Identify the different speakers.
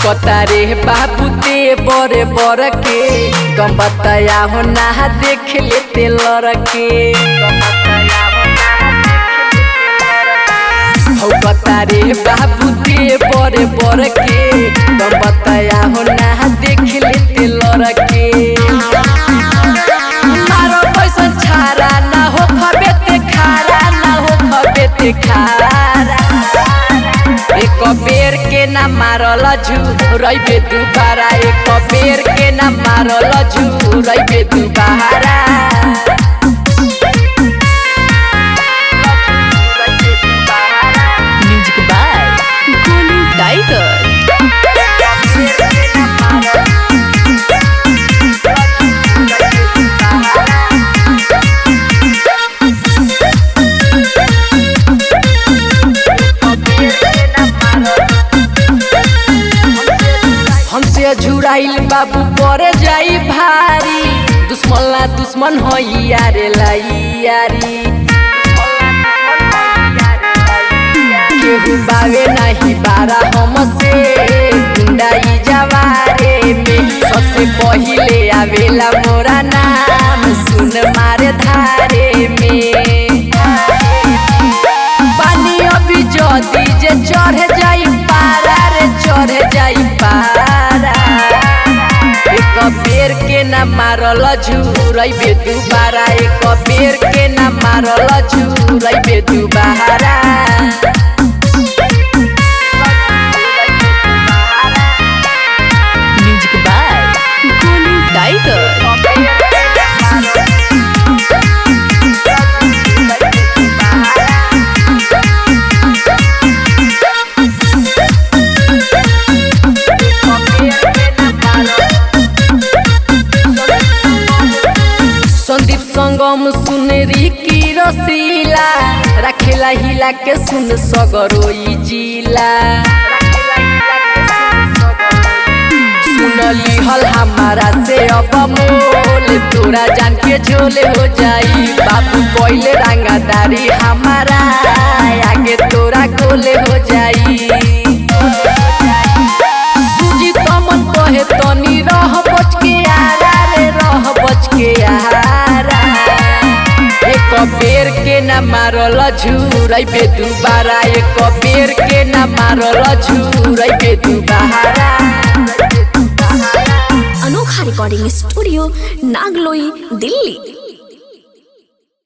Speaker 1: भौकता रे बाबू ते बड़े बड़ के तुम बताया हो ना देख लेते लड़के भौकता रे बाबू ते बड़े बड़ के तुम बताया हो ना देख लेते लड़के मारो पैसा छारा ना हो खबेते खारा ना हो खबेते खारा एक बेर के ना मारल झूरबे दुबारा एक बेर के ना मारल झूरबे दुबारा
Speaker 2: म्यूजिक बाय गोलू टाइगर।
Speaker 1: हमसे झुराइल बाबू पड़े जाई भारी दुश्मन ला दुश्मन हो यारे यारी केहू बावे नहीं बारा हमसे गुंडाई जवारे में सबसे पहिले आवेला मोरा नाम सुन मारे धारे में पानी अभी जदी जे चढ़ जाई पारा रे चढ़ जाई पारा एक बेर के ना मारल झूरबे दुबारा एक बेर के ना मारल झूरबे दुबारा
Speaker 2: music by Golu Tiger.
Speaker 1: Sandeep Sangam सुनरी की रसीला रखेला हिला के सुन सगरोई जिला सुनली हल हमारा से अब मोल तोरा जान के झोले हो जाई बाबू पहले रंगादारी हमारा आगे तोरा गोले हो जाई सूजी तमन कहे तनी रह बच के आरा रे रह बच के आरा एक बेर के ना मारल झूरबे दुबारा एक बेर के ना मारल झूरबे दुबारा।
Speaker 2: अनोखा रिकॉर्डिंग स्टूडियो नागलोई दिल्ली।